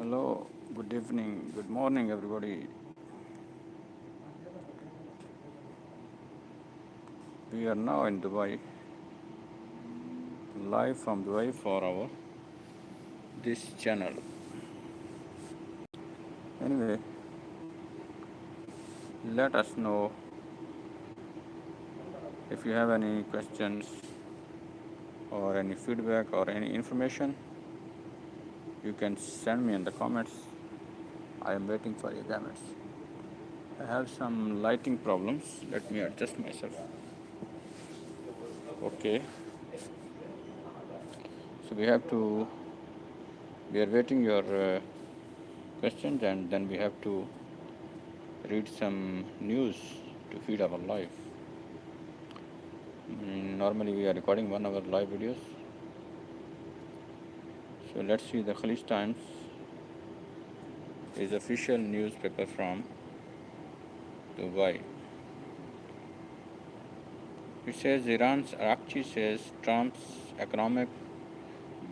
Hello, good evening, good morning, everybody. We are now in Dubai, live from Dubai for our this channel. Anyway, let us know if you have any questions or any feedback or any information. You can send me in the comments. I am waiting for your comments. I have some lighting problems. Let me adjust myself. Okay, so we are waiting your questions, and then we have to read some news to feed our life. Normally we are recording 1 hour live videos. So let's see, the Khalij Times is official newspaper from Dubai. It says Iran's Arakchi says Trump's economic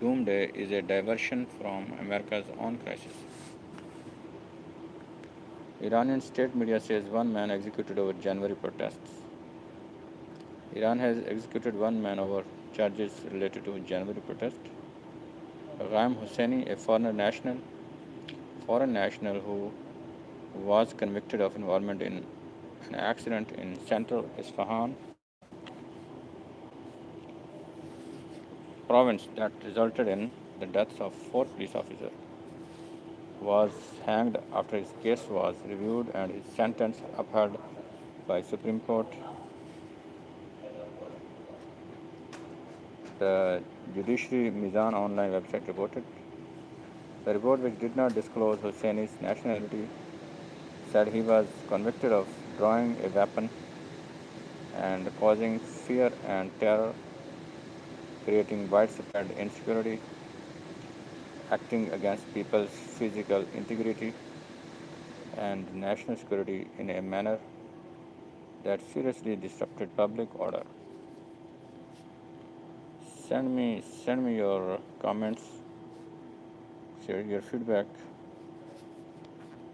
doomsday is a diversion from America's own crisis. Iranian state media says one man executed over January protests. Iran has executed one man over charges related to January protest. Ghaim Hosseini, a foreign national who was convicted of involvement in an accident in central Isfahan province that resulted in the deaths of 4 police officers, was hanged after his case was reviewed and his sentence upheld by Supreme Court. The Judiciary Mizan online website reported. The report, which did not disclose Hosseini's nationality, said he was convicted of drawing a weapon and causing fear and terror, creating widespread insecurity, acting against people's physical integrity and national security in a manner that seriously disrupted public order. Send me your comments, share your feedback.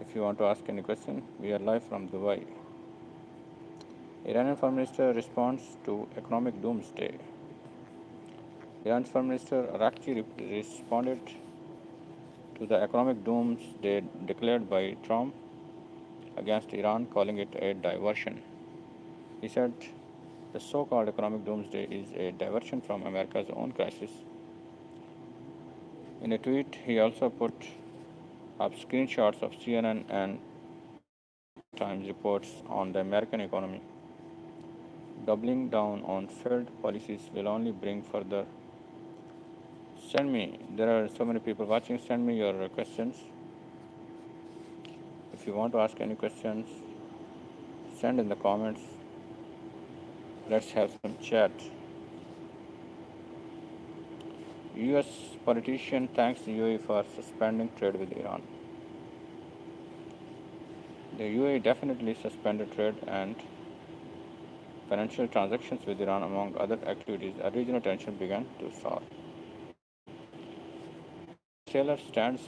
If you want to ask any question, we are live from Dubai. Iranian Foreign Minister responds to economic doomsday. Iran's Foreign Minister Arakchi responded to the economic doomsday declared by Trump against Iran, calling it a diversion. He said the so-called economic doomsday is a diversion from America's own crisis. In a tweet, he also put up screenshots of CNN and Times reports on the American economy. Doubling down on failed policies will only bring further. There are so many people watching. Send me your questions. If you want to ask any questions, send in the comments. Let's have some chat. US politician thanks the UAE for suspending trade with Iran. The UAE definitely suspended trade and financial transactions with Iran, among other activities. A regional tension began to sour. Sailor stands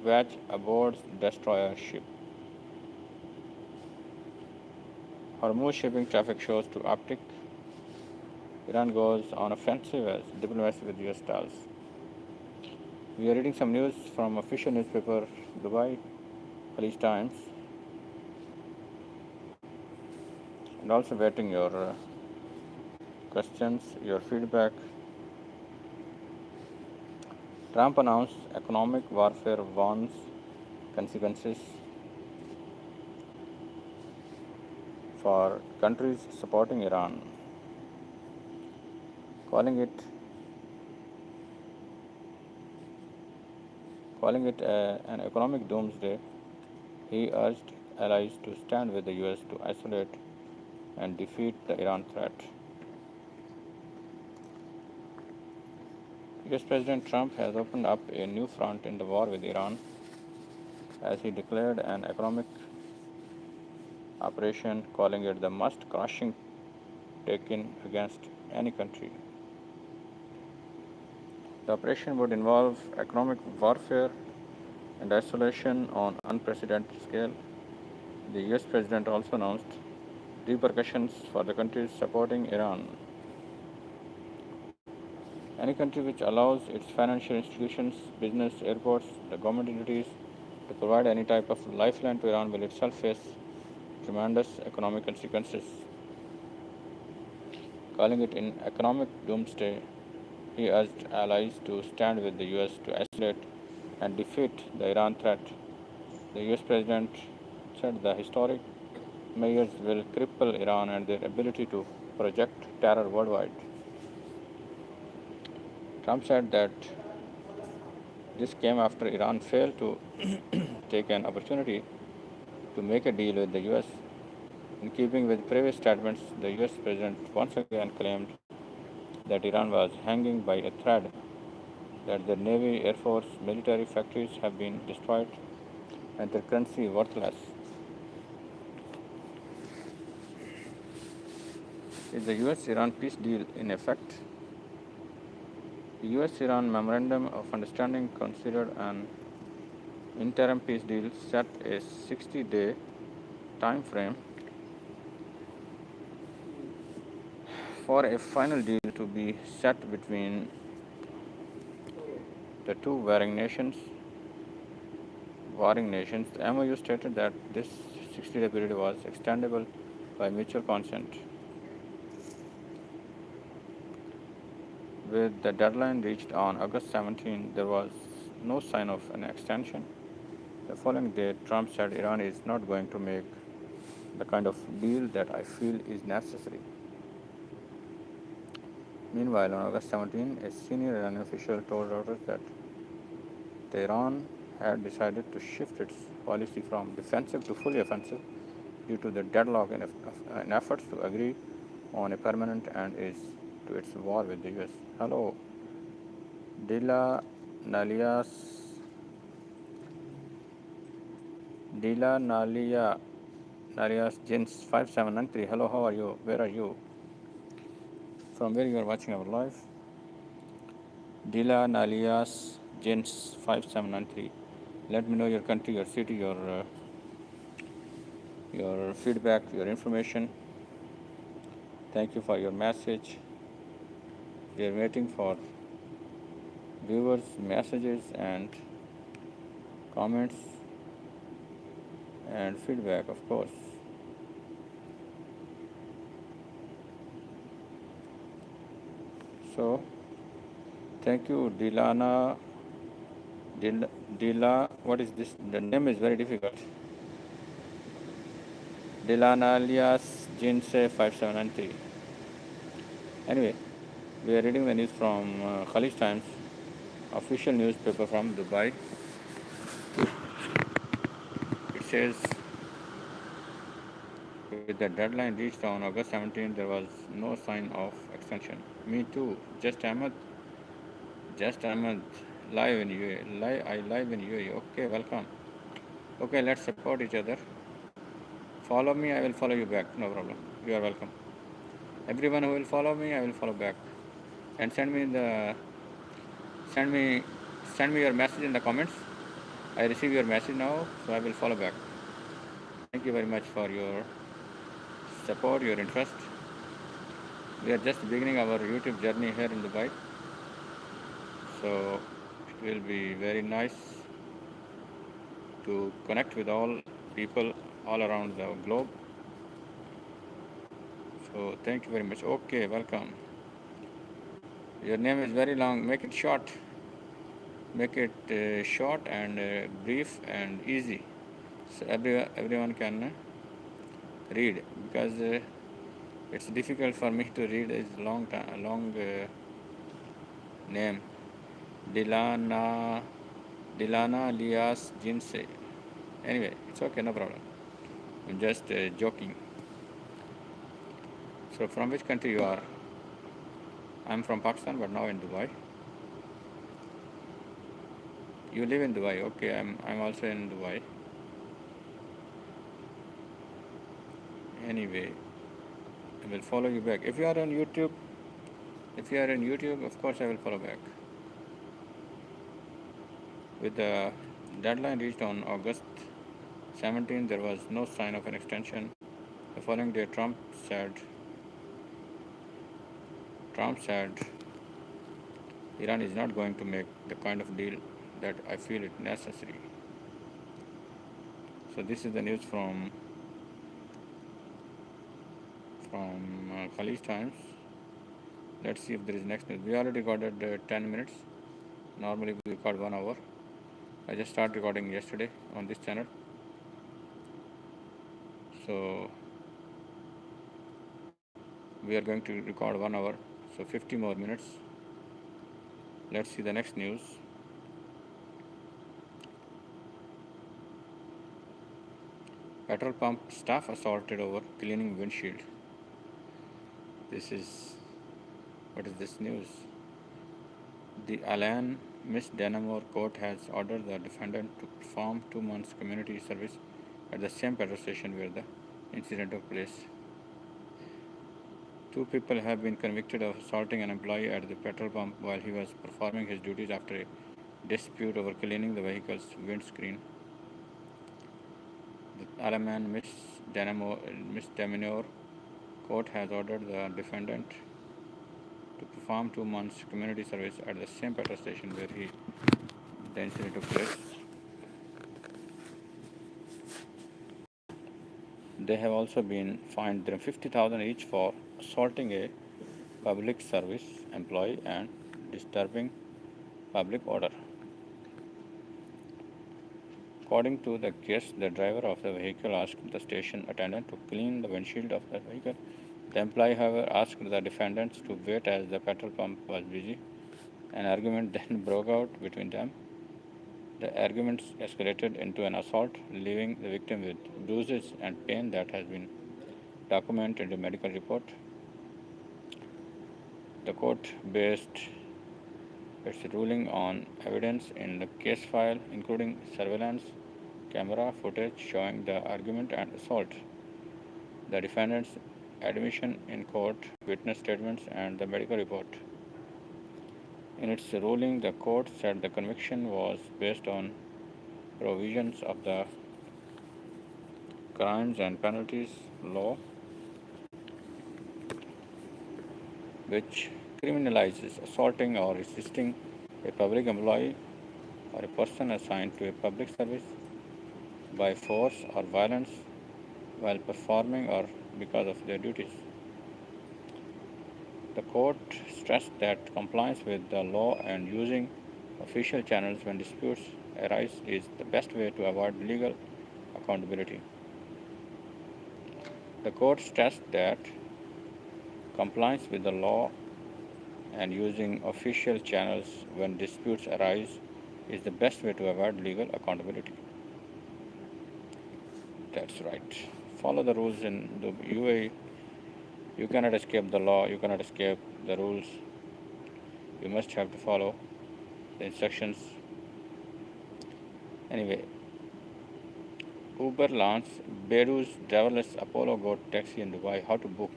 watch aboard destroyer ship. Hormuz shipping traffic shows to uptick. Iran goes on offensive as diplomacy with US stalls. We are reading some news from official newspaper Dubai, Khalij Times, and also waiting your questions, your feedback. Trump announced economic warfare, warns consequences for countries supporting Iran, calling it an economic doomsday. He urged allies to stand with the US to isolate and defeat the Iran threat. US President Trump has opened up a new front in the war with Iran as he declared an economic operation, calling it the most crushing taken against any country. The operation would involve economic warfare and isolation on unprecedented scale. The US president also announced repercussions for the countries supporting Iran. Any country which allows its financial institutions, business, airports, the government entities to provide any type of lifeline to Iran will itself face tremendous economic consequences. Calling it an economic doomsday, he urged allies to stand with the US to isolate and defeat the Iran threat. The US president said the historic measures will cripple Iran and their ability to project terror worldwide. Trump said that this came after Iran failed to take an opportunity to make a deal with the US. In keeping with previous statements, the US president once again claimed that Iran was hanging by a thread, that their Navy, Air Force, military factories have been destroyed and their currency worthless. Is the US Iran peace deal in effect? The US Iran Memorandum of Understanding considered an interim peace deal set a 60-day time frame for a final deal to be set between the two warring nations. The MOU stated that this 60-day period was extendable by mutual consent. With the deadline reached on August 17, there was no sign of an extension. The following day, Trump said Iran is not going to make the kind of deal that I feel is necessary. Meanwhile, on August 17, a senior Iranian official told Reuters that Tehran had decided to shift its policy from defensive to fully offensive due to the deadlock in efforts to agree on a permanent end to its war with the US. Hello, Dila Nalias Nalias Jins 5793. Hello, how are you? Where are you? From where you are watching our live? Dila Nalias Jins 5793. Let me know your country, your city, your feedback, your information. Thank you for your message. We are waiting for viewers' messages and comments and feedback, of course. So, thank you, Dilana. Dila, what is this? The name is very difficult. Dilana alias Jinse 5793. Anyway, we are reading the news from Khalij Times, official newspaper from Dubai. It says, with the deadline reached on August 17, there was no sign of extension. Me too. Just Ahmed, live in UAE. I live in UAE. Okay, welcome. Okay, let's support each other. Follow me, I will follow you back. No problem. You are welcome. Everyone who will follow me, I will follow back. And send me your message in the comments. I receive your message now, so I will follow back. Thank you very much for your support, your interest. We are just beginning our YouTube journey here in Dubai, so it will be very nice to connect with all people all around the globe. So thank you very much. Okay, welcome. Your name is very long. Make it short. Make it short and brief and easy, so everyone can read, because it's difficult for me to read this long name. Dilana Lias Jinse. Anyway, it's okay, no problem. I'm just joking. So, from which country you are? I'm from Pakistan, but now in Dubai. You live in Dubai. Okay, I'm also in Dubai. Anyway, I will follow you back. If you are on YouTube, of course I will follow back with the deadline reached on August 17, there was no sign of an extension. The following day, Trump said, Iran is not going to make the kind of deal that I feel it necessary. So this is the news from Khalid Times. Let's see if there is next news. We already recorded 10 minutes. Normally we record 1 hour. I just started recording yesterday on this channel. So we are going to record 1 hour. So 50 more minutes. Let's see the next news. Petrol pump staff assaulted over cleaning windshield. What is this news? The Alain Misdemeanor Court has ordered the defendant to perform 2 months community service at the same petrol station where the incident took place. 2 people have been convicted of assaulting an employee at the petrol pump while he was performing his duties after a dispute over cleaning the vehicle's windscreen. The Alain Misdemeanor Court has ordered the defendant to perform 2 months community service at the same petrol station where the incident took place. They have also been fined them 50,000 each for assaulting a public service employee and disturbing public order. According to the case, the driver of the vehicle asked the station attendant to clean the windshield of the vehicle. The employee, however, asked the defendants to wait as the petrol pump was busy. An argument then broke out between them. The arguments escalated into an assault, leaving the victim with bruises and pain that has been documented in the medical report. The court based its ruling on evidence in the case file, including surveillance camera footage showing the argument and assault, the defendant's admission in court, witness statements, and the medical report. In its ruling, the court said the conviction was based on provisions of the Crimes and Penalties Law, which criminalizes assaulting or resisting a public employee or a person assigned to a public service by force or violence while performing or because of their duties. The court stressed that compliance with the law and using official channels when disputes arise is the best way to avoid legal accountability. The court stressed that compliance with the law and using official channels when disputes arise is the best way to avoid legal accountability. That's right. Follow the rules in the UAE. You cannot escape the law, you cannot escape the rules. You must have to follow the instructions. Anyway, Uber launched Beidou's driverless Apollo Go taxi in Dubai. How to book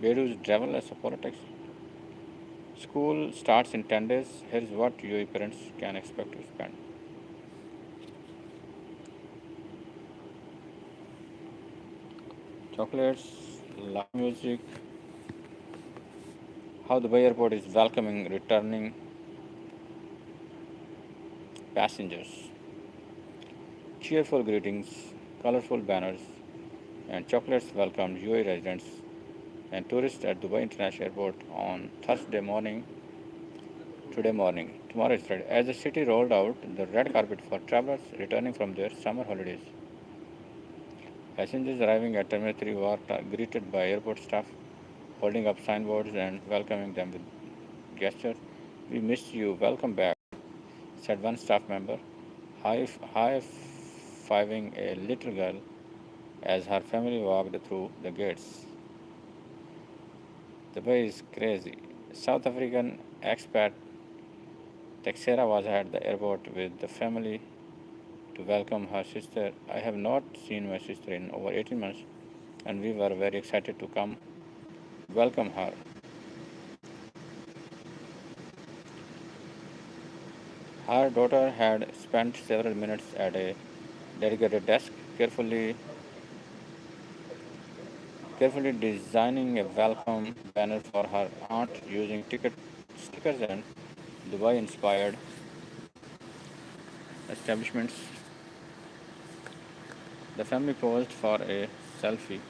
Beidou's driverless Apollo taxi? School starts in 10 days. Here's what UAE parents can expect to spend. Chocolates, live music, how the Dubai airport is welcoming returning passengers. Cheerful greetings, colorful banners, and chocolates welcomed UAE residents and tourists at Dubai International Airport on Thursday morning. Today morning, tomorrow is Friday, as the city rolled out the red carpet for travelers returning from their summer holidays. Passengers arriving at Terminal 3 were greeted by airport staff, holding up signboards and welcoming them with gestures. "We missed you, welcome back," said one staff member, high-fiving a little girl as her family walked through the gates. Dubai is crazy. South African expat Texera was at the airport with the family to welcome her sister. "I have not seen my sister in over 18 months, and we were very excited to come welcome her." Her daughter had spent several minutes at a dedicated desk, carefully designing a welcome banner for her aunt using ticket stickers and Dubai-inspired establishments. The family posed for a selfie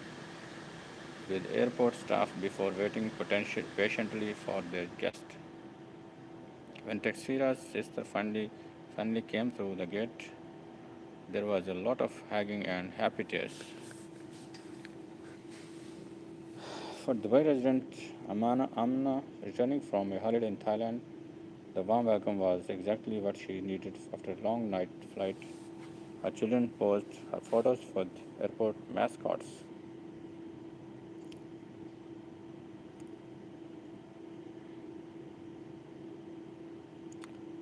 with airport staff before waiting patiently for their guest. When Texira's sister finally came through the gate, there was a lot of hugging and happy tears. For Dubai resident Amna, returning from a holiday in Thailand, the warm welcome was exactly what she needed after a long night flight. Her children posed her photos with airport mascots.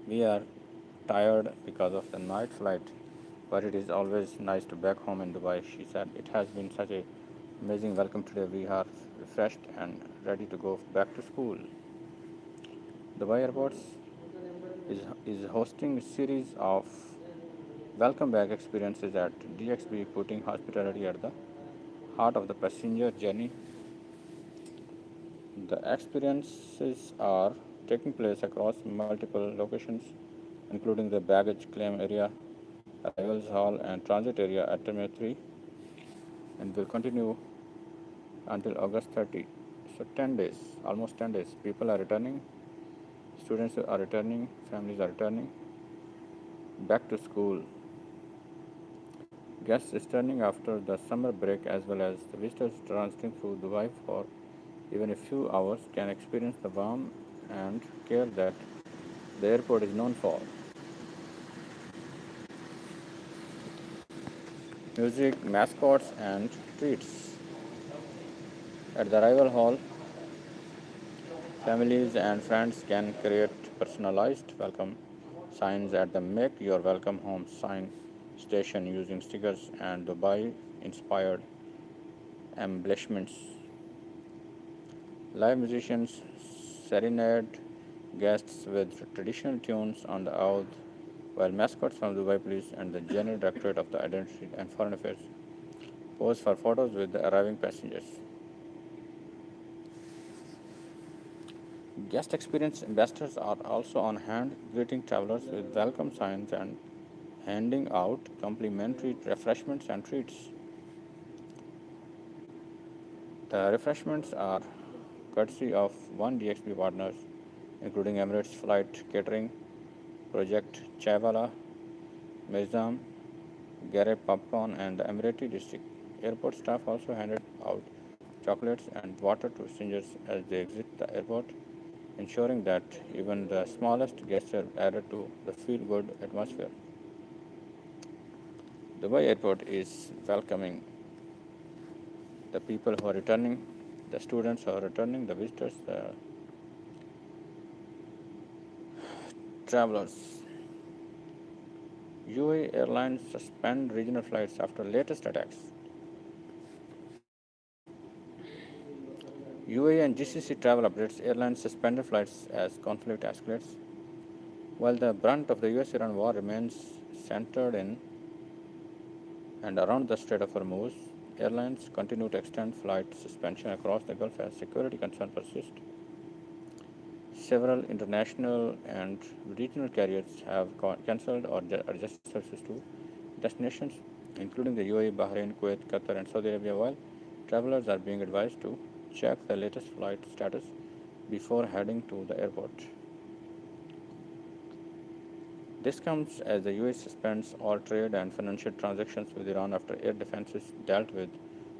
We are tired because of the night flight, but it is always nice to back home in Dubai, she said. It has been such a amazing welcome today. We are refreshed and ready to go back to school. Dubai Airports is hosting a series of welcome back experiences at DXB, putting hospitality at the heart of the passenger journey. The experiences are taking place across multiple locations, including the baggage claim area, arrivals hall, and transit area at Terminal 3, and will continue until August 30. So 10 days, almost 10 days. People are returning, students are returning, families are returning back to school. Guests returning after the summer break, as well as the visitors transiting through Dubai for even a few hours, can experience the warmth and care that the airport is known for. Music, mascots, and treats. At the arrival hall, families and friends can create personalized welcome signs at the Make Your Welcome Home sign station using stickers and Dubai inspired embellishments. Live musicians serenade guests with traditional tunes on the oud, while mascots from Dubai Police and the General Directorate of the Identity and Foreign Affairs pose for photos with the arriving passengers. Guest experience ambassadors are also on hand, greeting travelers with welcome signs and handing out complimentary refreshments and treats. The refreshments are courtesy of one DXB partners, including Emirates Flight Catering, Project Chaiwala, Mizam, Gare Popcorn, and the Emirati district. Airport staff also handed out chocolates and water to strangers as they exit the airport, ensuring that even the smallest gesture added to the feel good atmosphere. Dubai Airport is welcoming the people who are returning, the students who are returning, the visitors, the travelers. UAE Airlines suspend regional flights after latest attacks. UAE and GCC travel updates: airlines suspended flights as conflict escalates. While the brunt of the US-Iran war remains centered in and around the Strait of Hormuz, airlines continue to extend flight suspension across the Gulf as security concerns persist. Several international and regional carriers have cancelled or adjusted services to destinations, including the UAE, Bahrain, Kuwait, Qatar, and Saudi Arabia, while travelers are being advised to check the latest flight status before heading to the airport. This comes as the US suspends all trade and financial transactions with Iran after air defenses dealt with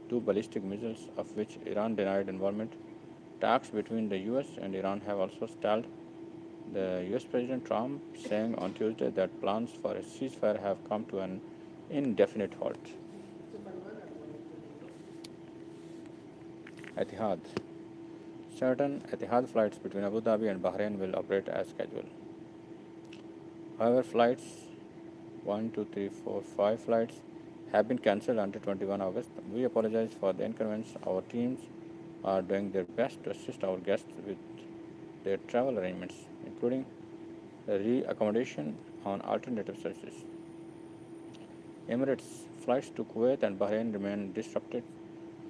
two ballistic missiles, of which Iran denied involvement. Talks between the US and Iran have also stalled, the US President Trump saying on Tuesday that plans for a ceasefire have come to an indefinite halt. Etihad. Certain Etihad flights between Abu Dhabi and Bahrain will operate as scheduled. However, flights 5 flights have been cancelled until 21 August. We apologize for the inconvenience. Our teams are doing their best to assist our guests with their travel arrangements, including re-accommodation on alternative services. Emirates flights to Kuwait and Bahrain remain disrupted,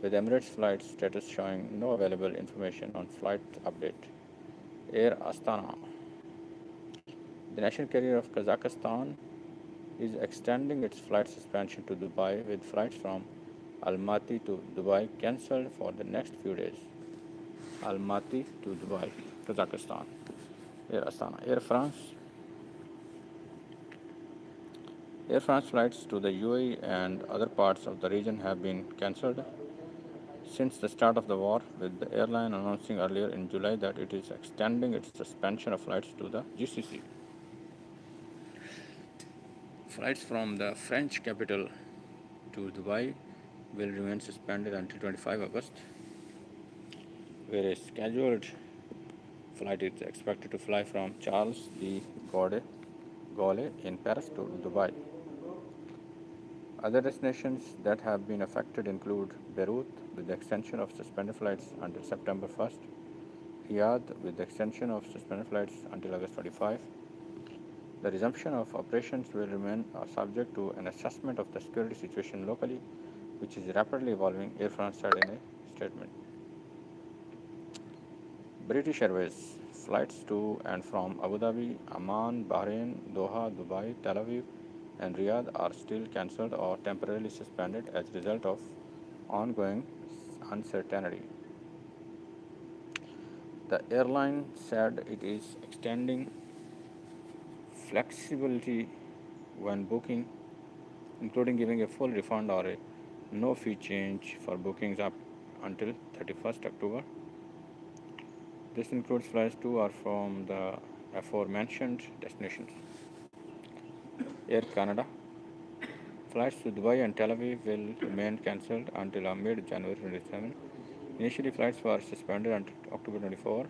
with Emirates flight status showing no available information on flight update. Air Astana, the national carrier of Kazakhstan, is extending its flight suspension to Dubai, with flights from Almaty to Dubai cancelled for the next few days. Almaty to Dubai, Kazakhstan. Air Astana. Air France flights to the UAE and other parts of the region have been cancelled since the start of the war, with the airline announcing earlier in July that it is extending its suspension of flights to the GCC. Flights from the French capital to Dubai will remain suspended until 25 August, where a scheduled flight is expected to fly from Charles de Gaulle in Paris to Dubai. Other destinations that have been affected include Beirut, with the extension of suspended flights until September 1st, Riyadh, with the extension of suspended flights until August 25. The resumption of operations will remain subject to an assessment of the security situation locally, which is rapidly evolving, Air France said in a statement. British Airways flights to and from Abu Dhabi, Amman, Bahrain, Doha, Dubai, Tel Aviv, and Riyadh are still cancelled or temporarily suspended as a result of ongoing uncertainty. The airline said it is extending flexibility when booking, including giving a full refund or a no fee change for bookings up until 31st October. This includes flights to or from the aforementioned destinations. Air Canada flights to Dubai and Tel Aviv will remain cancelled until mid January 27. Initially, flights were suspended until October 24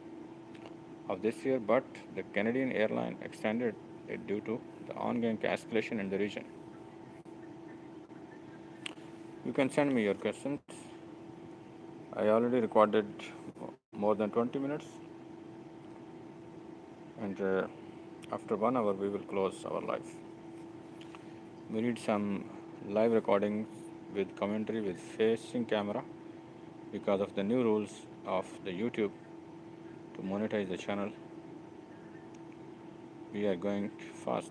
of this year, but the Canadian airline extended it due to the ongoing escalation in the region. You can send me your questions. I already recorded more than 20 minutes, and after 1 hour, we will close our live. We need some live recordings with commentary with facing camera because of the new rules of the YouTube to monetize the channel. We are going fast.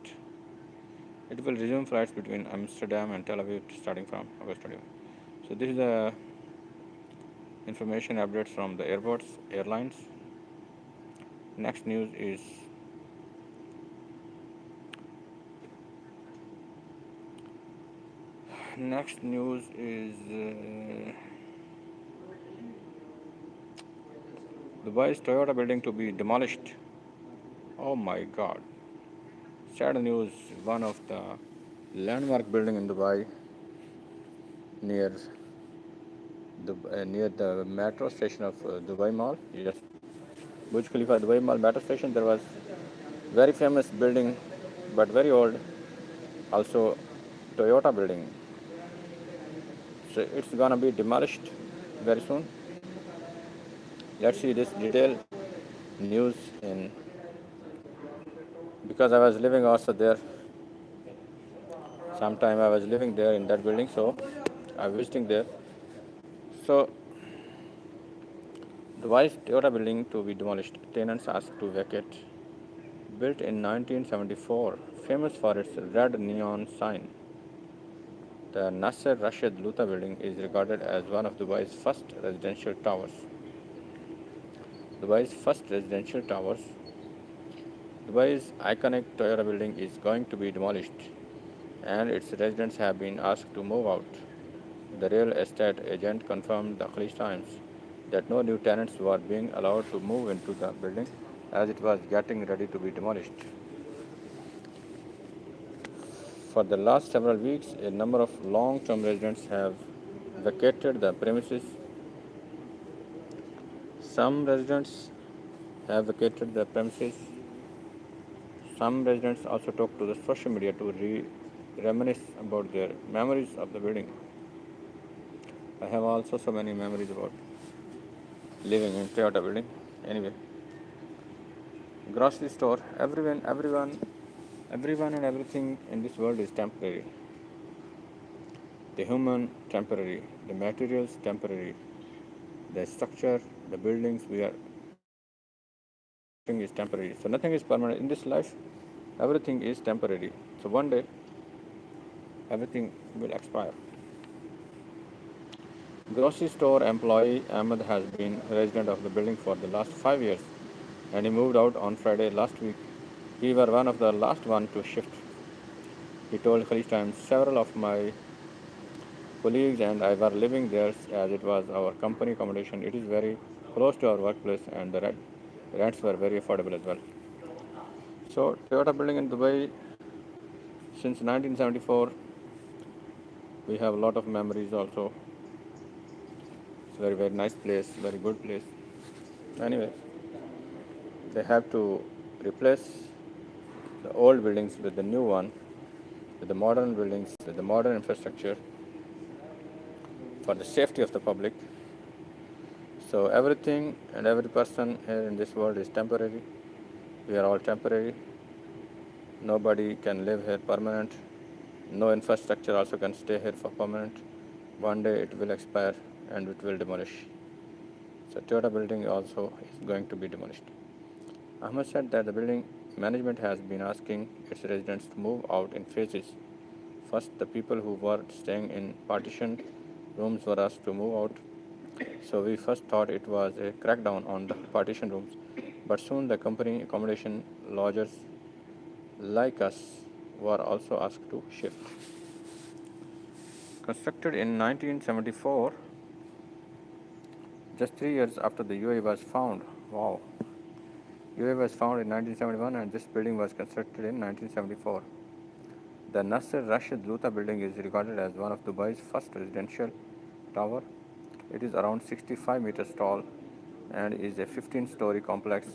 It will resume flights between Amsterdam and Tel Aviv starting from August 21. So this is the information updates from the airlines. Next news is Dubai's Toyota building to be demolished. Oh my God! Sad news. One of the landmark building in Dubai near near the metro station of Dubai Mall. Yes, Burj Khalifa Dubai Mall metro station. There was very famous building, but very old. Also, Toyota building. So it's gonna be demolished very soon. Let's see this detailed news in because I was living also there. Sometime I was living there in that building, so I'm visiting there. So the Vice Toyota building to be demolished. Tenants asked to vacate. Built in 1974, famous for its red neon sign, the Nasser Rashid Luta building is regarded as one of Dubai's first residential towers. Dubai's iconic Toyota building is going to be demolished, and its residents have been asked to move out. The real estate agent confirmed the Khaleej Times that no new tenants were being allowed to move into the building as it was getting ready to be demolished. For the last several weeks, a number of long-term residents have vacated the premises. Some residents have vacated the premises. Some residents also talked to the social media to reminisce about their memories of the building. I have also so many memories about living in Toyota building. Anyway, Grocery store. Everyone and everything in this world is temporary. The human temporary, the materials temporary, the structure, the buildings we are constructing is temporary. So nothing is permanent in this life. Everything is temporary. So one day everything will expire. Grocery store employee Ahmed has been resident of the building for the last 5 years, and he moved out on Friday last week. We were one of the last one to shift. He told Khaleej Times, several of my colleagues and I were living there as it was our company accommodation. It is very close to our workplace and the rents were very affordable as well. So Toyota building in Dubai since 1974, we have a lot of memories also. It's a very nice place, very good place. Anyway, they have to replace the old buildings with the new one, with the modern buildings, with the modern infrastructure for the safety of the public. So everything and every person here in this world is temporary. We are all temporary. Nobody can live here permanent. No infrastructure also can stay here for permanent. One day it will expire and it will demolish. So Toyota building also is going to be demolished. Ahmed said that the building management has been asking its residents to move out in phases. First, the people who were staying in partitioned rooms were asked to move out. So we first thought it was a crackdown on the partition rooms, but soon the company accommodation lodgers like us were also asked to shift. Constructed in 1974, just 3 years after the UAE was found. Wow. UAE was found in 1971 and this building was constructed in 1974. The Nasser Rashid Luta building is regarded as one of Dubai's first residential tower. It is around 65 meters tall and is a 15-story complex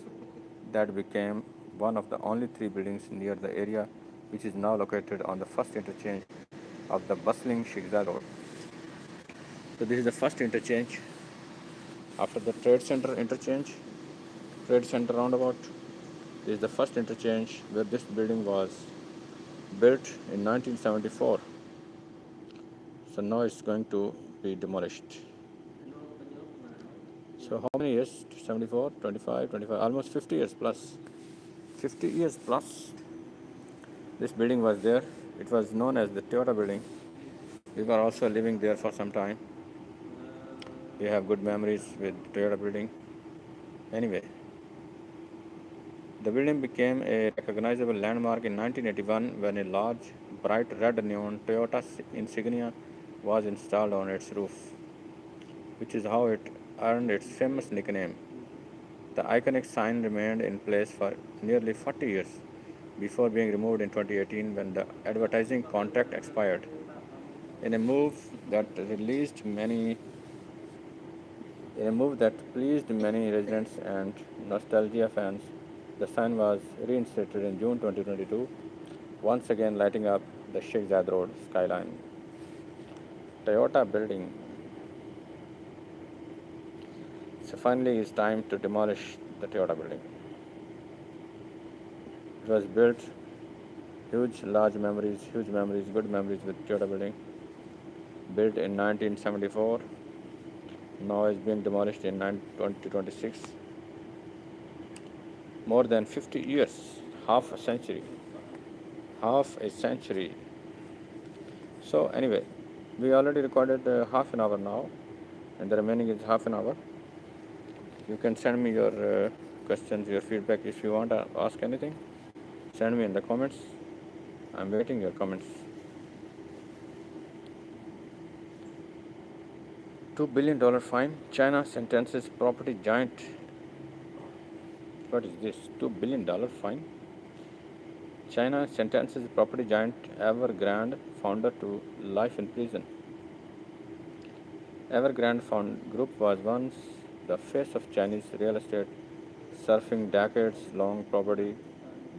that became one of the only three buildings near the area, which is now located on the first interchange of the bustling Shikza Road. So this is the first interchange after the Trade Center interchange, Trade Center roundabout. This is the first interchange where this building was built in 1974. So now it's going to be demolished. So how many years? 74, 25, 25, almost 50 years plus. 50 years plus. This building was there. It was known as the Toyota building. We were also living there for some time. We have good memories with Toyota building. Anyway, the building became a recognizable landmark in 1981 when a large, bright red neon Toyota insignia was installed on its roof, which is how it earned its famous nickname. The iconic sign remained in place for nearly 40 years before being removed in 2018 when the advertising contract expired. In a move that released many In a move that pleased many residents and nostalgia fans, the sign was reinstated in June 2022, once again lighting up the Sheikh Zayed Road skyline. Toyota building. So finally, it's time to demolish the Toyota building. It was built, large memories, huge memories, good memories with Toyota building. Built in 1974, now is being demolished in 2026. More than 50 years, half a century. Half a century. So anyway, we already recorded half an hour now, and the remaining is half an hour. You can send me your questions, your feedback if you want to ask anything. Send me in the comments. I'm waiting your comments. $2 billion fine. China sentences property giant. What is this? $2 billion fine. China sentences property giant Evergrande founder to life in prison. Evergrande Group was once the face of Chinese real estate, surfing decades-long property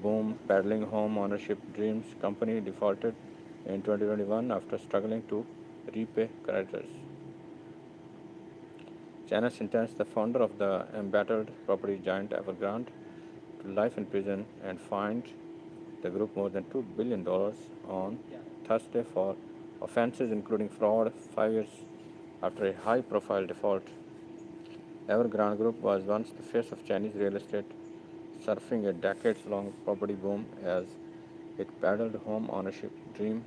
boom, peddling home ownership dreams. Company defaulted in 2021 after struggling to repay creditors. China sentenced the founder of the embattled property giant Evergrande to life in prison and fined the group more than $2 billion on Thursday for offenses including fraud 5 years after a high profile default. Evergrande Group was once the face of Chinese real estate, surfing a decades long property boom as it peddled home ownership dream,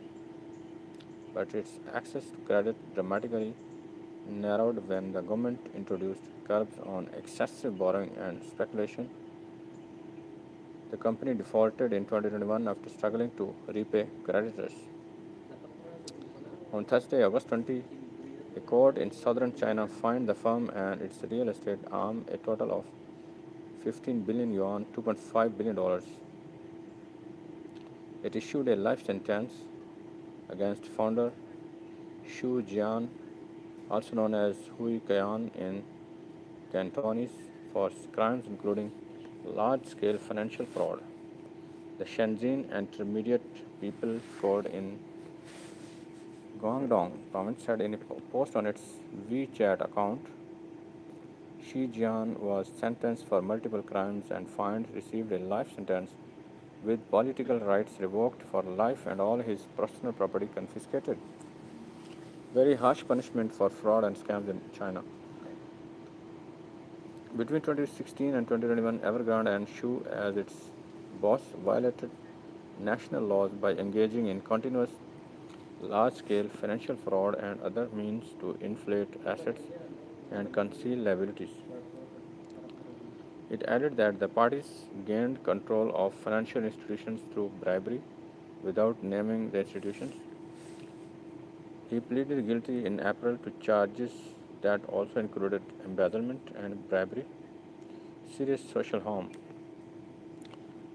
but its access to credit dramatically narrowed when the government introduced curbs on excessive borrowing and speculation. The company defaulted in 2021 after struggling to repay creditors. On Thursday, August 20, a court in southern China fined the firm and its real estate arm a total of 15 billion yuan, $2.5 billion. It issued a life sentence against founder Xu Jian, also known as Hui Qian in Cantonese, for crimes including large-scale financial fraud. The Shenzhen Intermediate People Code in Guangdong province said in a post on its WeChat account, Shi Jian was sentenced for multiple crimes and fined, received a life sentence with political rights revoked for life and all his personal property confiscated. Very harsh punishment for fraud and scams in China. Between 2016 and 2021, Evergrande and Xu, as its boss, violated national laws by engaging in continuous large-scale financial fraud and other means to inflate assets and conceal liabilities. It added that the parties gained control of financial institutions through bribery without naming the institutions. He pleaded guilty in April to charges that also included embezzlement and bribery, serious social harm.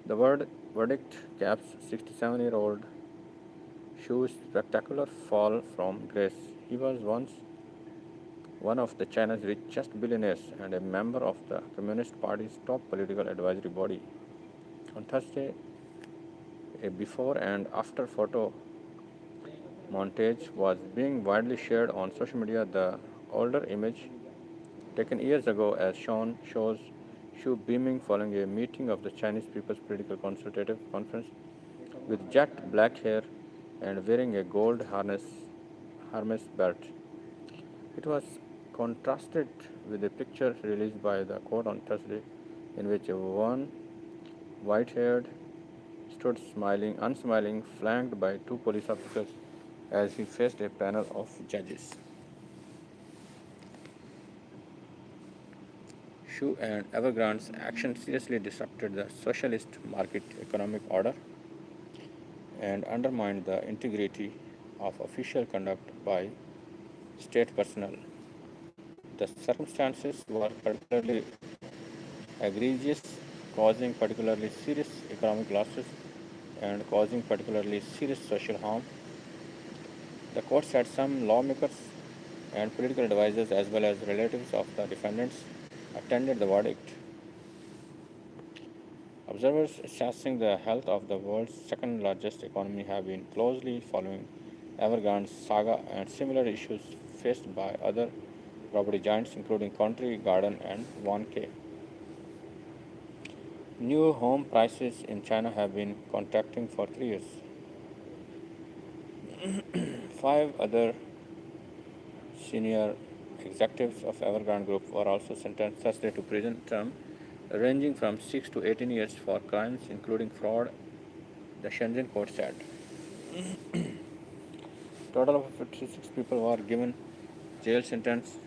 The verdict caps 67-year-old Shu's spectacular fall from grace. He was once one of the China's richest billionaires and a member of the Communist Party's top political advisory body. On Thursday, a before and after photo montage was being widely shared on social media. The older image, taken years ago, as shown, shows Xu beaming following a meeting of the Chinese People's Political Consultative Conference with jet black hair and wearing a gold harness belt. It was contrasted with a picture released by the court on Thursday in which one white-haired stood unsmiling, flanked by two police officers as he faced a panel of judges. Xu and Evergrande's action seriously disrupted the socialist market economic order and undermined the integrity of official conduct by state personnel. The circumstances were particularly egregious, causing particularly serious economic losses and causing particularly serious social harm. The court said some lawmakers and political advisors, as well as relatives of the defendants, attended the verdict. Observers assessing the health of the world's second largest economy have been closely following Evergrande's saga and similar issues faced by other property giants, including Country Garden and 1K. New home prices in China have been contracting for 3 years. Five other senior executives of Evergrande Group were also sentenced Thursday to prison term ranging from 6 to 18 years for crimes including fraud, the Shenzhen court said. Total of 56 people were given jail sentence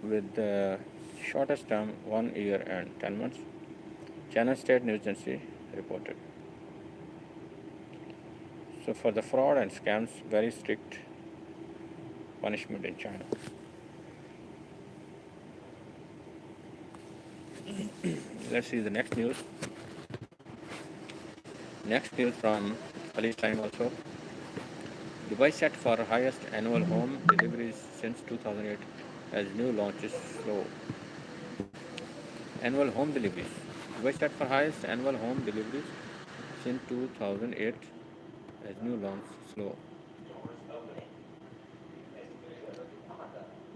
with the shortest term 1 year and 10 months, China State News Agency reported. So for the fraud and scams, very strict punishment in China. Let's see the next news. Next news from Palestine also. Dubai set for highest annual home deliveries since 2008 as new launches slow. Annual home deliveries. Dubai set for highest annual home deliveries since 2008 as new launch slow.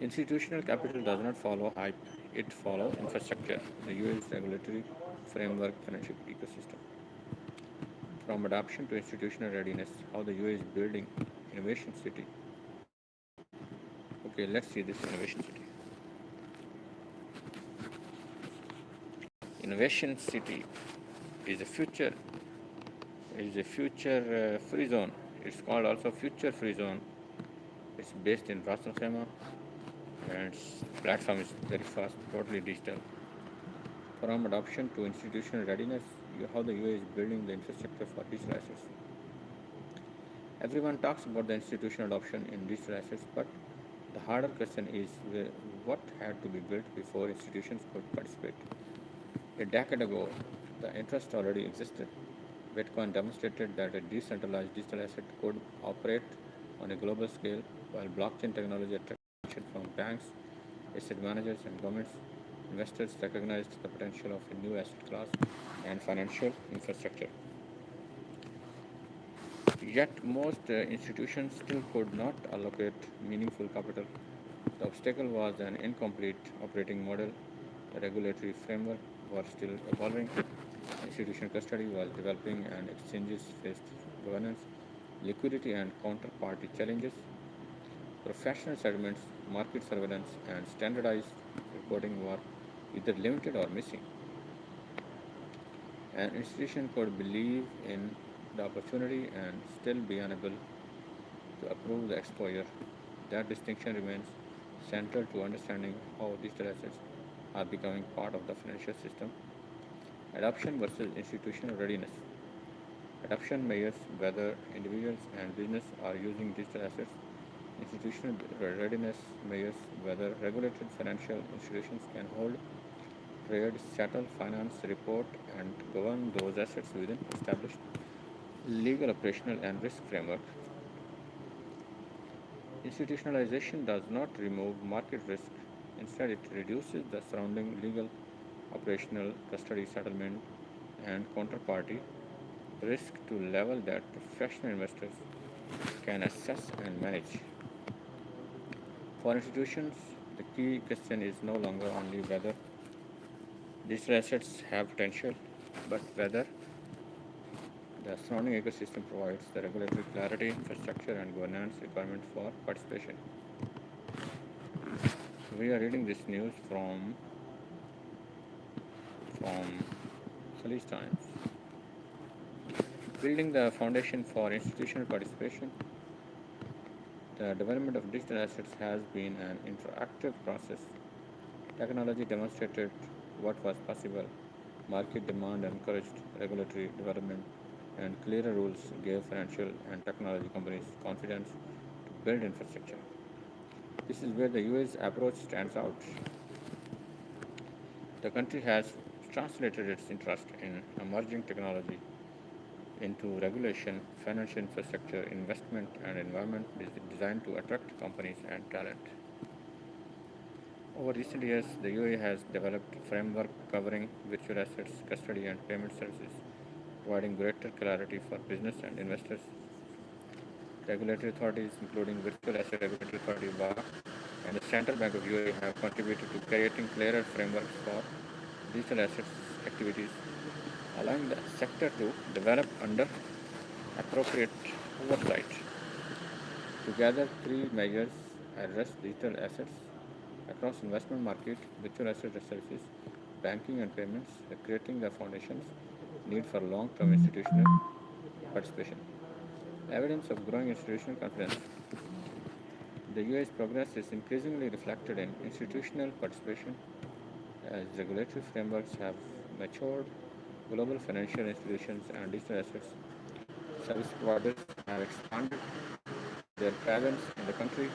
Institutional capital does not follow hype, it follows infrastructure. The US regulatory framework financial ecosystem. From adoption to institutional readiness, how the UAE is building innovation city. Okay, let's see this innovation city. Innovation city is a future free zone. It's called also future free zone. It's based in Ras Al Khaimah and its platform is very fast, totally digital. From adoption to institutional readiness, how the UAE is building the infrastructure for digital assets. Everyone talks about the institutional adoption in digital assets, but the harder question is what had to be built before institutions could participate. A decade ago, the interest already existed. Bitcoin demonstrated that a decentralized digital asset could operate on a global scale, while blockchain technology attracted attention from banks, asset managers, and governments. Investors recognized the potential of a new asset class and financial infrastructure. Yet, most institutions still could not allocate meaningful capital. The obstacle was an incomplete operating model. The regulatory framework was still evolving. Institutional custody was developing, and exchanges faced governance, liquidity, and counterparty challenges. Professional settlements, market surveillance, and standardized reporting were either limited or missing. An institution could believe in the opportunity and still be unable to approve the exposure. That distinction remains central to understanding how digital assets are becoming part of the financial system. Adoption versus institutional readiness. Adoption measures whether individuals and business are using digital assets. Institutional readiness measures whether regulated financial institutions can hold, trade, settle, finance, report, and govern those assets within established legal, operational, and risk framework. Institutionalization does not remove market risk. Instead, it reduces the surrounding legal, operational, custody, settlement, and counterparty risk to a level that professional investors can assess and manage. For institutions, the key question is no longer only whether digital assets have potential, but whether the surrounding ecosystem provides the regulatory clarity, infrastructure, and governance requirements for participation. We are reading this news from Khalij Times. Building the foundation for institutional participation, the development of digital assets has been an interactive process. Technology demonstrated what was possible. Market demand encouraged regulatory development, and clearer rules gave financial and technology companies confidence to build infrastructure. This is where the US approach stands out. The country has translated its interest in emerging technology into regulation, financial infrastructure, investment, and environment designed to attract companies and talent. Over recent years, the UAE has developed a framework covering virtual assets, custody, and payment services, providing greater clarity for business and investors. Regulatory authorities, including Virtual Asset Regulatory Authority (VAR) and the Central Bank of UAE, have contributed to creating clearer frameworks for digital assets activities, allowing the sector to develop under appropriate oversight. Together, three measures address digital assets across investment market, virtual asset services, banking, and payments, creating the foundations need for long-term institutional participation. Evidence of growing institutional confidence. The UAE's progress is increasingly reflected in institutional participation as regulatory frameworks have matured. Global financial institutions and digital assets service providers have expanded their presence in the country,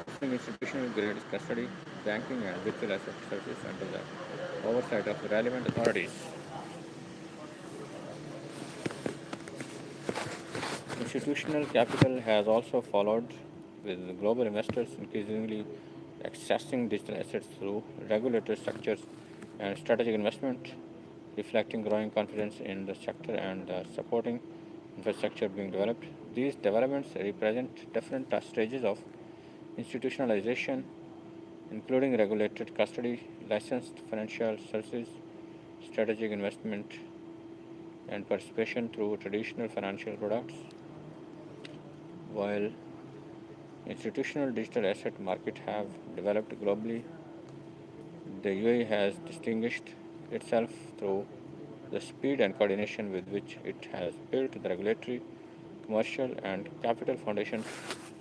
offering institutional grade custody, banking, and virtual asset services under the oversight of relevant authorities. Institutional capital has also followed, with global investors increasingly accessing digital assets through regulated structures and strategic investment, reflecting growing confidence in the sector and the supporting infrastructure being developed. These developments represent different stages of institutionalization, including regulated custody, licensed financial services, strategic investment and participation through traditional financial products, while institutional digital asset market have developed globally. The UAE has distinguished itself through the speed and coordination with which it has built the regulatory, commercial, and capital foundations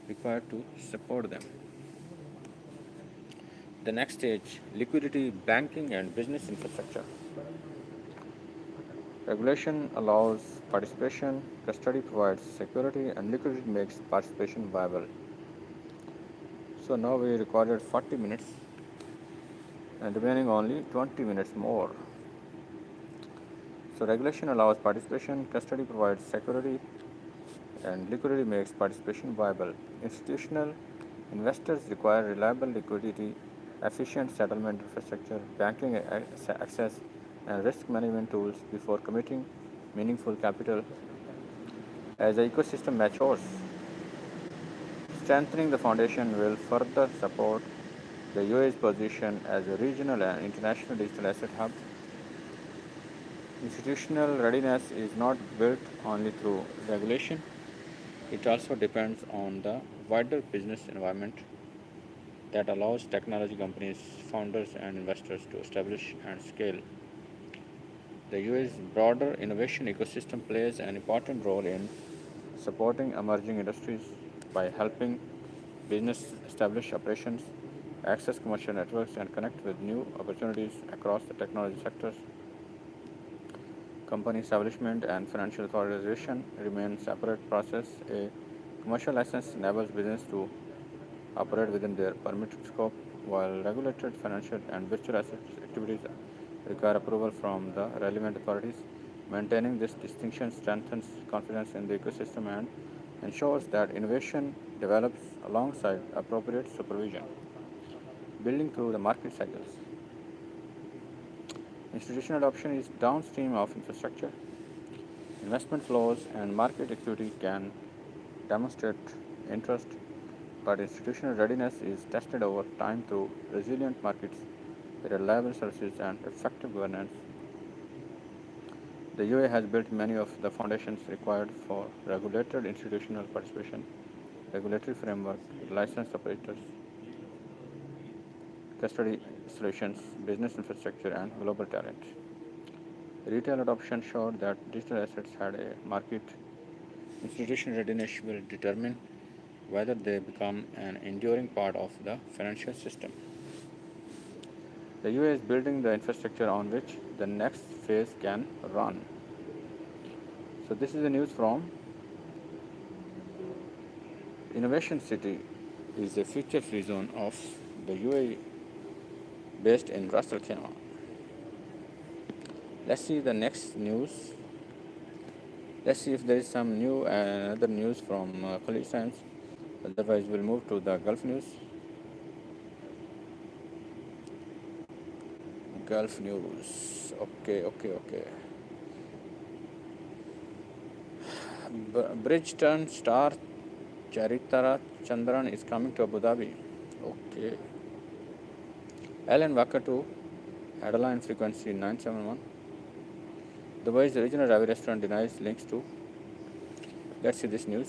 required to support them. The next stage: liquidity, banking, and business infrastructure. Regulation allows participation, custody provides security, and liquidity makes participation viable. So now we recorded 40 minutes and remaining only 20 minutes more. So regulation allows participation, custody provides security, and liquidity makes participation viable. Institutional investors require reliable liquidity, efficient settlement infrastructure, banking access, and risk management tools before committing meaningful capital. As the ecosystem matures, strengthening the foundation will further support the UAE's position as a regional and international digital asset hub. Institutional readiness is not built only through regulation, it also depends on the wider business environment that allows technology companies, founders, and investors to establish and scale. The UAE's broader innovation ecosystem plays an important role in supporting emerging industries by helping business establish operations, access commercial networks, and connect with new opportunities across the technology sectors. Company establishment and financial authorization remain separate process. A commercial license enables business to operate within their permitted scope, while regulated financial and virtual asset activities require approval from the relevant authorities. Maintaining this distinction strengthens confidence in the ecosystem and ensures that innovation develops alongside appropriate supervision. Building through the market cycles. Institutional adoption is downstream of infrastructure. Investment flows and market activity can demonstrate interest, but institutional readiness is tested over time through resilient markets, reliable services, and effective governance. The UAE has built many of the foundations required for regulated institutional participation, regulatory framework, licensed operators, custody solutions, business infrastructure, and global talent. Retail adoption showed that digital assets had a market. Institutional readiness will determine whether they become an enduring part of the financial system. The UAE is building the infrastructure on which the next phase can run. So this is the news from Innovation City is a future free zone of the UAE based in Ras Al Khaimah. Let's see the next news. Let's see if there is some new other news from Khalid Times. Otherwise, we'll move to the Gulf news. Gulf news. Okay. Bridge-turn star Charitara Chandran is coming to Abu Dhabi. Okay. Alan Walker to Adeline frequency 971. Dubai's regional Ravi restaurant denies links to. Let's see this news.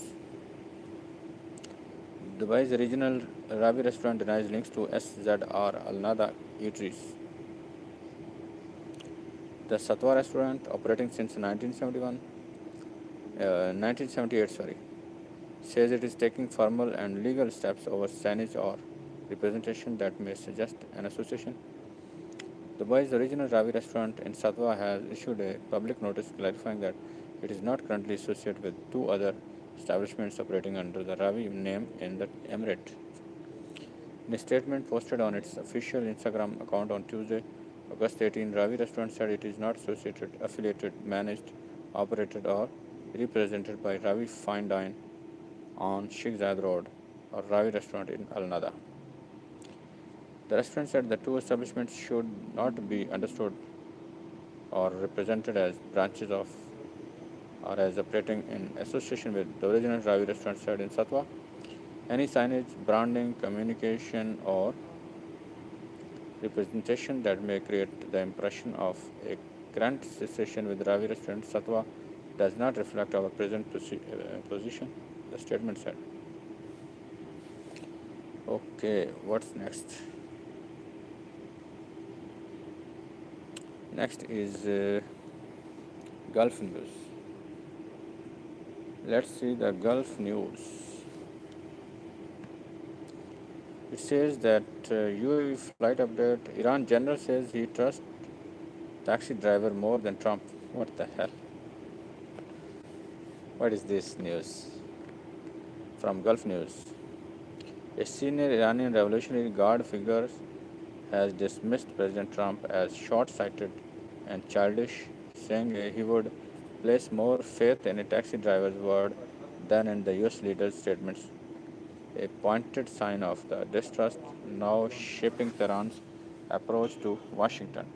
Dubai's regional Ravi restaurant denies links to SZR Al Nada eateries. The Satwa restaurant, operating since 1978, says it is taking formal and legal steps over signage or representation that may suggest an association. Dubai's original Ravi restaurant in Satwa has issued a public notice clarifying that it is not currently associated with two other establishments operating under the Ravi name in the emirate. In a statement posted on its official Instagram account on Tuesday, August 18, Ravi restaurant said it is not associated, affiliated, managed, operated, or represented by Ravi Fine Dine on Sheikh Zayed Road or Ravi restaurant in Al Nada. The restaurant said the two establishments should not be understood or represented as branches of or as operating in association with the original Ravi restaurant said in Satwa. Any signage, branding, communication, or representation that may create the impression of a current situation with Ravi restaurant Satwa does not reflect our present position, the statement said. Okay, what's next? Next is Gulf news. Let's see the Gulf news. It says that UAE flight update. Iran general says he trusts taxi driver more than Trump. What the hell? What is this news? From Gulf News. A senior Iranian Revolutionary Guard figure has dismissed President Trump as short sighted and childish, saying he would place more faith in a taxi driver's word than in the US leader's statements, a pointed sign of the distrust now shaping Tehran's approach to Washington.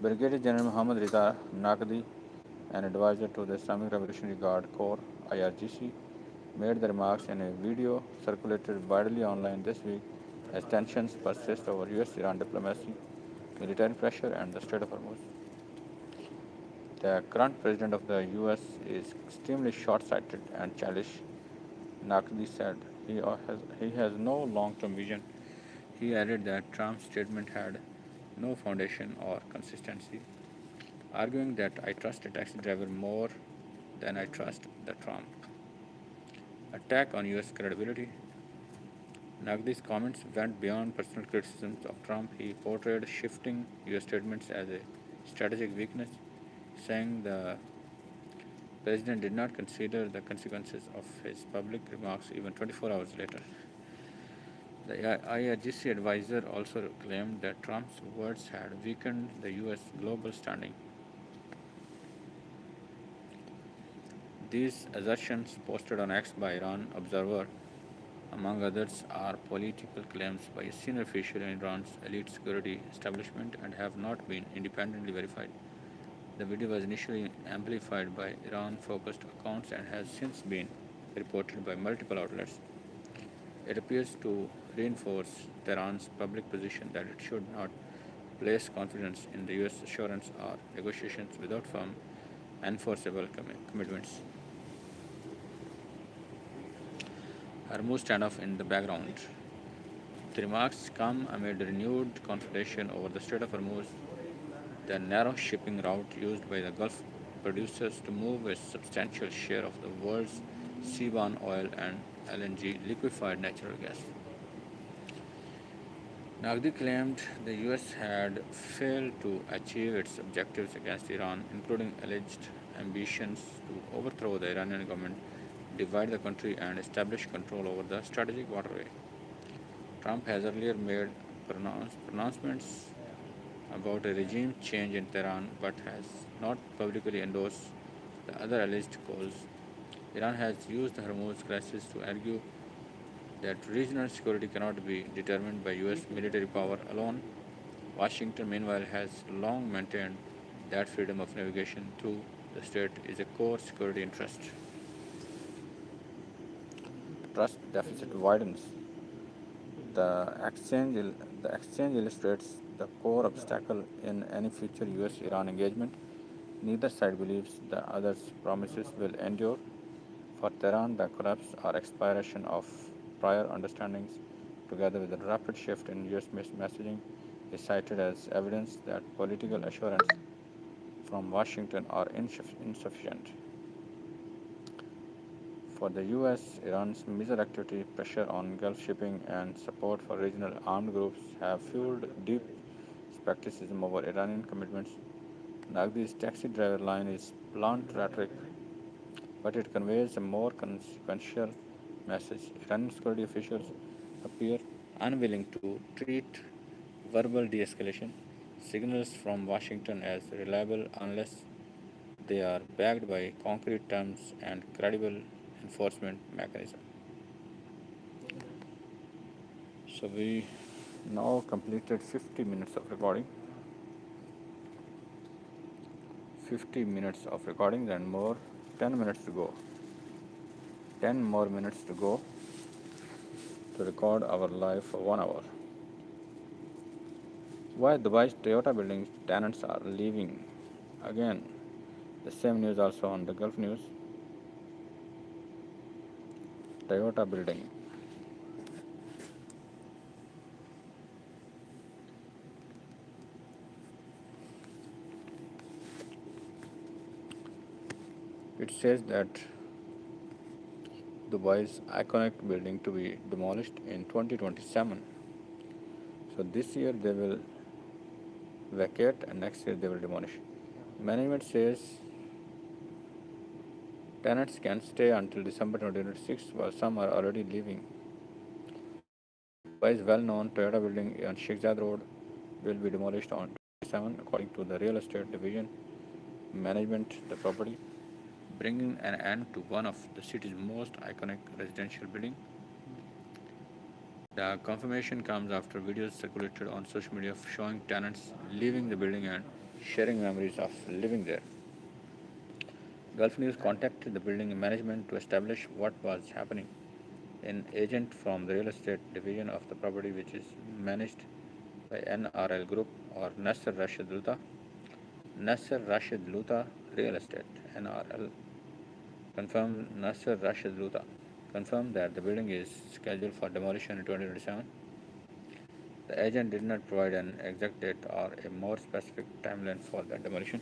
Brigadier General Muhammad Rida Naqvi, an advisor to the Islamic Revolutionary Guard Corps (IRGC), made the remarks in a video circulated widely online this week as tensions persist over US-Iran diplomacy, military pressure, and the Strait of Hormuz. The current president of the US is extremely short-sighted and childish, Naqvi said. He has no long-term vision. He added that Trump's statement had no foundation or consistency, arguing that I trust a taxi driver more than I trust the Trump. Attack on US credibility. Naqvi's comments went beyond personal criticisms of Trump. He portrayed shifting US statements as a strategic weakness, saying the president did not consider the consequences of his public remarks even 24 hours later. The IRGC advisor also claimed that Trump's words had weakened the US global standing. These assertions, posted on X by Iran Observer, among others, are political claims by a senior official in Iran's elite security establishment and have not been independently verified. The video was initially amplified by Iran-focused accounts and has since been reported by multiple outlets. It appears to reinforce Tehran's public position that it should not place confidence in the US assurance or negotiations without firm, enforceable commitments. Hormuz standoff in the background. The remarks come amid renewed confrontation over the Strait of Hormuz, the narrow shipping route used by the Gulf producers to move a substantial share of the world's seaborne oil and LNG liquefied natural gas. Naqvi claimed the US had failed to achieve its objectives against Iran, including alleged ambitions to overthrow the Iranian government, divide the country, and establish control over the strategic waterway. Trump has earlier made pronouncements about a regime change in Tehran but has not publicly endorsed the other alleged cause. Iran has used the Hormuz crisis to argue that regional security cannot be determined by US military power alone. Washington, meanwhile, has long maintained that freedom of navigation through the strait is a core security interest. Trust deficit widens. The exchange illustrates the core obstacle in any future US-Iran engagement. Neither side believes the other's promises will endure. For Tehran, the collapse or expiration of prior understandings, together with a rapid shift in US messaging, is cited as evidence that political assurance from Washington are insufficient. For the US, Iran's major activity, pressure on Gulf shipping, and support for regional armed groups have fueled deep skepticism over Iranian commitments. Naqvi's taxi driver line is blunt rhetoric, but it conveys a more consequential message. Iranian security officials appear unwilling to treat verbal de escalation signals from Washington as reliable unless they are backed by concrete terms and credible enforcement mechanism. So we now completed 50 minutes of recording. 50 minutes of recording, then more 10 minutes to go. 10 more minutes to go to record our live for 1 hour. Why Dubai's Toyota building tenants are leaving. Again, the same news also on the Gulf News. Toyota building. It says that Dubai's iconic building to be demolished in 2027. So this year they will vacate and next year they will demolish. Management says tenants can stay until December 2026 while some are already leaving. Dubai's well-known Toyota building on Sheikh Zayed Road will be demolished on 27 according to the real estate division management the property, bringing an end to one of the city's most iconic residential buildings. The confirmation comes after videos circulated on social media showing tenants leaving the building and sharing memories of living there. Gulf News contacted the building management to establish what was happening. An agent from the real estate division of the property, which is managed by NRL Group or Nasser Rashid Luta Real Estate (NRL), confirmed that the building is scheduled for demolition in 2027. The agent did not provide an exact date or a more specific timeline for the demolition.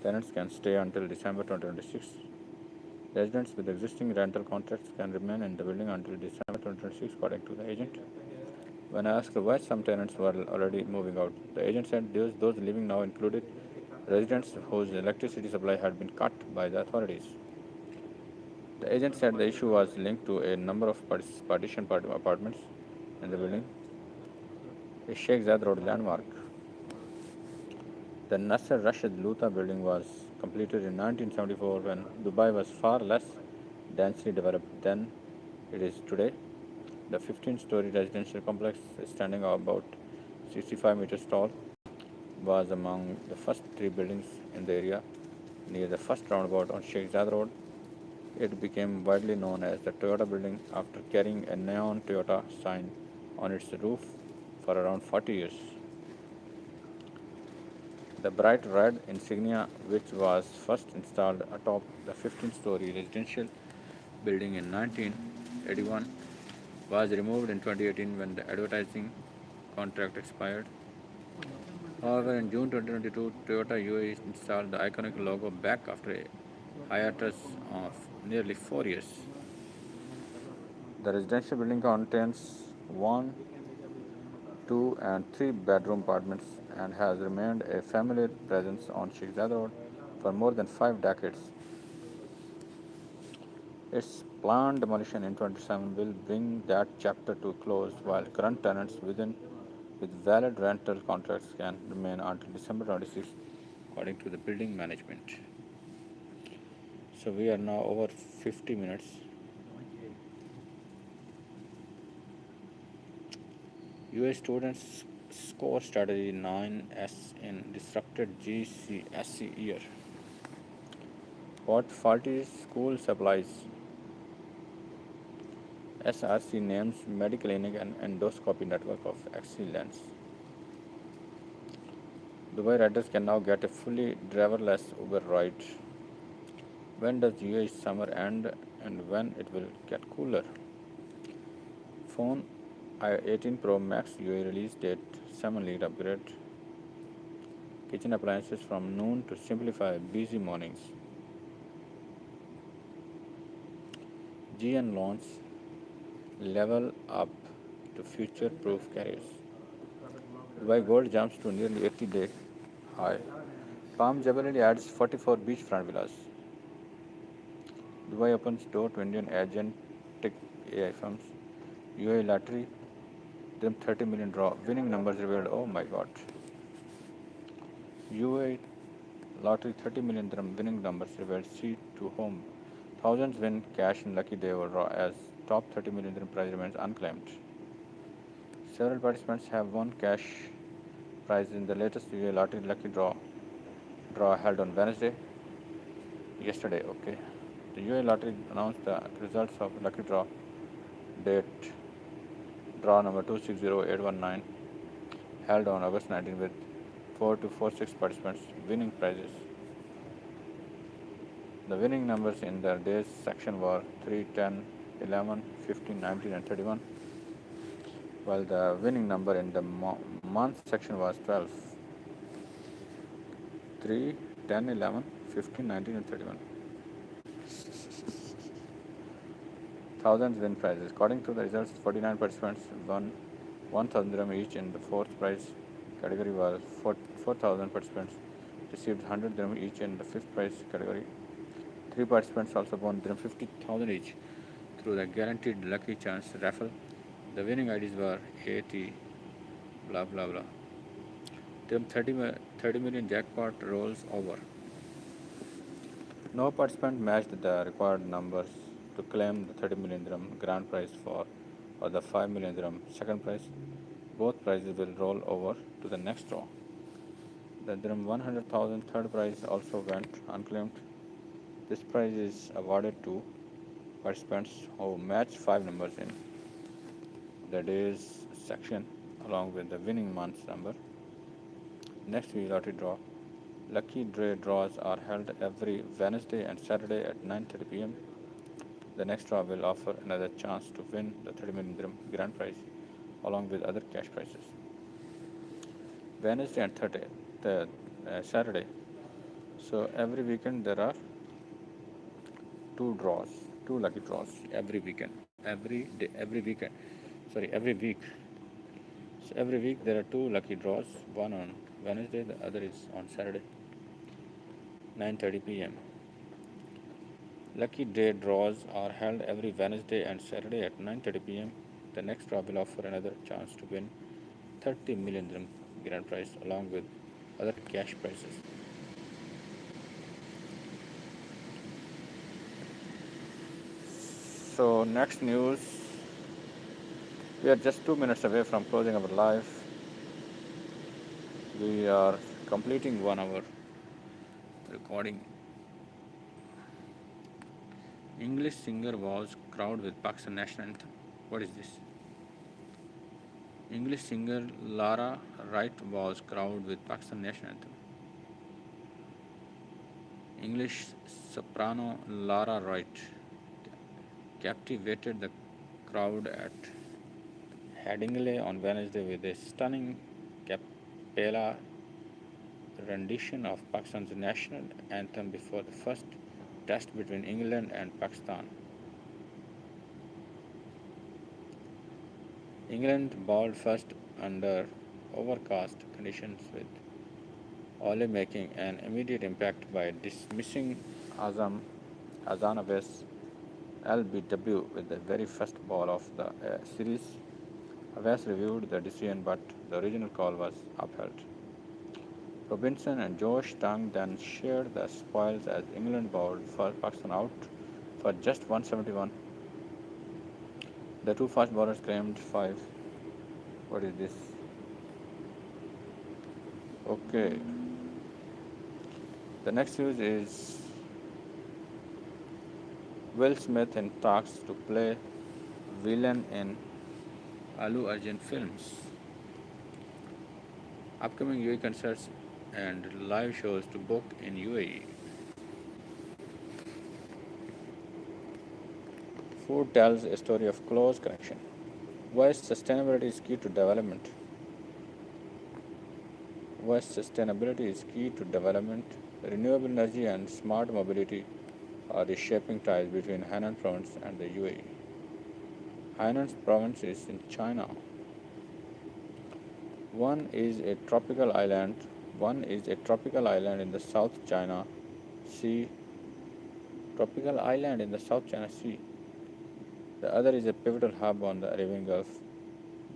Tenants can stay until December 2026. Residents with existing rental contracts can remain in the building until December 2026, according to the agent. When asked why some tenants were already moving out, the agent said those leaving now included residents whose electricity supply had been cut by the authorities. The agent said the issue was linked to a number of partition apartments in the building, a Sheikh Zayed Road landmark. The Nasser Rashid Luta building was completed in 1974 when Dubai was far less densely developed than it is today. The 15-story residential complex, standing about 65 meters tall, was among the first three buildings in the area near the first roundabout on Sheikh Zayed Road. It became widely known as the Toyota building after carrying a neon Toyota sign on its roof for around 40 years. The bright red insignia, which was first installed atop the 15-story residential building in 1981, was removed in 2018 when the advertising contract expired. However, in June 2022, Toyota UAE installed the iconic logo back after a hiatus of nearly 4 years. The residential building contains one, two, and three bedroom apartments and has remained a familiar presence on Sheikh Zayed Road for more than 5 decades. Its planned demolition in 2027 will bring that chapter to a close, while current tenants with valid rental contracts can remain until December 26, according to the building management. So we are now over 50 minutes. US students score strategy 9S in disrupted GCSE year. What faulty school supplies? SRC names Mediclinic and Endoscopy Network of Excellence. Dubai riders can now get a fully driverless Uber ride. When does UAE summer end and when it will get cooler? Phone I-18 Pro Max UAE release date 7 lead upgrade. Kitchen appliances from noon to simplify busy mornings. GN launch level up to future-proof carriers. Dubai gold jumps to nearly 80-day high. Palm Jebel Ali adds 44 beachfront villas. Dubai opens door to Indian agentic AI firms. UAE lottery, Dirham 30 million draw. Winning numbers revealed. Oh my God. UAE lottery 30 million dirham winning numbers revealed. See to home. Thousands win cash in lucky day or draw as top 30 million dirham prize remains unclaimed. Several participants have won cash prize in the latest UAE lottery lucky draw held on Wednesday. Yesterday, okay. The UAE lottery announced the results of lucky draw number 260819 held on August 19 with 4 to 46 participants winning prizes. The winning numbers in the days section were 3, 10, 11, 15, 19, and 31, while the winning number in the month section was 12, 3, 10, 11, 15, 19, and 31. Thousands win prizes. According to the results, 49 participants won 1000 dirham each in the fourth prize category, while 4000 participants received 100 dirham each in the fifth prize category. Three participants also won dirham 50,000 each through the guaranteed lucky chance raffle. The winning IDs were AT blah blah blah. Dirham 30 million jackpot rolls over. No participant matched the required numbers to claim the 30 million dirham grand prize or the 5 million dirham second prize. Both prizes will roll over to the next draw. The dirham 100,000 third prize also went unclaimed. This prize is awarded to participants who match 5 numbers in the day's section along with the winning month's number. Next week lottery draw. Lucky draws are held every Wednesday and Saturday at 9:30 p.m. The next draw will offer another chance to win the 30 million dirham grand prize along with other cash prizes. Wednesday and Saturday. So every weekend there are two draws, two lucky draws every weekend, every day, every weekend. Sorry, every week. So every week there are two lucky draws. One on Wednesday, the other is on Saturday, 9:30 p.m. Lucky day draws are held every Wednesday and Saturday at 9:30 p.m. The next draw will offer another chance to win 30 million dirham grand prize along with other cash prizes. So next news, we are just 2 minutes away from closing our live. We are completing 1 hour recording. English singer vows crowd with Pakistan national anthem. What is this? English singer Lara Wright vows crowd with Pakistan national anthem. English soprano Lara Wright captivated the crowd at Headingley on Wednesday with a stunning cappella rendition of Pakistan's national anthem before the first test between England and Pakistan. England bowled first under overcast conditions with Ole making an immediate impact by dismissing Azan Abbas LBW with the very first ball of the series. Abbas reviewed the decision, but the original call was upheld. Robinson and Josh Tang then shared the spoils as England bowled for Pakistan out for just 171. The two fast bowlers claimed 5. What is this? Okay. The next news is Will Smith in talks to play villain in Alu Arjun films. Upcoming UAE concerts and live shows to book in UAE. Food tells a story of close connection. Why sustainability is key to development. Why sustainability is key to development. Renewable energy and smart mobility are reshaping ties between Hainan province and the UAE. Hainan province is in China. One is a tropical island in the South China Sea. Tropical island in the South China Sea. The other is a pivotal hub on the Arabian Gulf.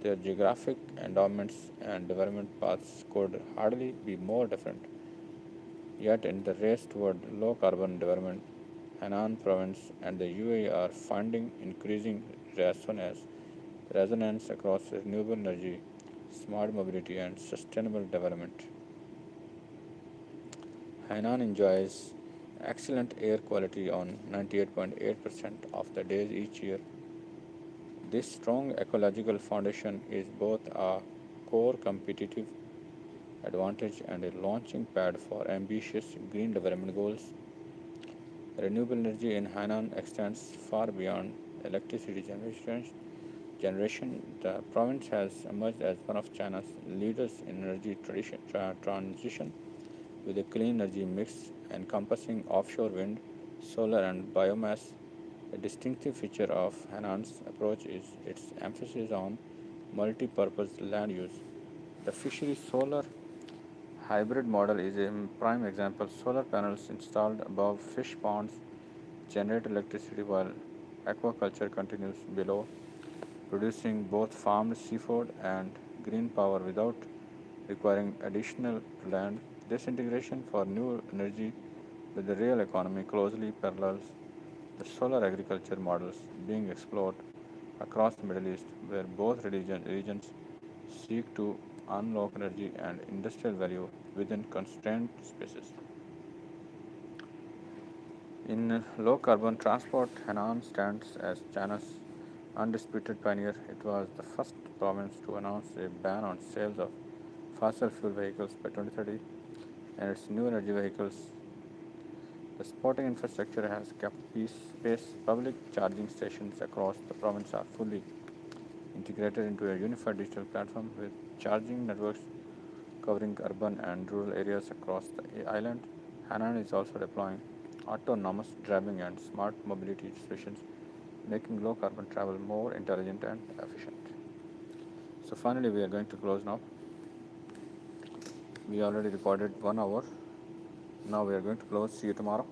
Their geographic endowments and development paths could hardly be more different. Yet, in the race toward low carbon development, Hainan province and the UAE are finding increasing resonance across renewable energy, smart mobility, and sustainable development. Hainan enjoys excellent air quality on 98.8% of the days each year. This strong ecological foundation is both a core competitive advantage and a launching pad for ambitious green development goals. Renewable energy in Hainan extends far beyond electricity generation. The province has emerged as one of China's leaders in energy transition with a clean energy mix encompassing offshore wind, solar, and biomass. A distinctive feature of Hainan's approach is its emphasis on multi-purpose land use. The fishery solar hybrid model is a prime example. Solar panels installed above fish ponds generate electricity while aquaculture continues below, producing both farmed seafood and green power without requiring additional land. This integration for new energy with the real economy closely parallels the solar agriculture models being explored across the Middle East, where both regions seek to unlock energy and industrial value within constrained spaces. In low carbon transport, Henan stands as China's undisputed pioneer. It was the first province to announce a ban on sales of fossil fuel vehicles by 2030, and its new energy vehicles. The supporting infrastructure has kept pace. Public charging stations across the province are fully integrated into a unified digital platform with charging networks covering urban and rural areas across the island. Hainan is also deploying autonomous driving and smart mobility solutions, making low carbon travel more intelligent and efficient. So, finally, we are going to close now. We already recorded 1 hour. Now, we are going to close. See you tomorrow.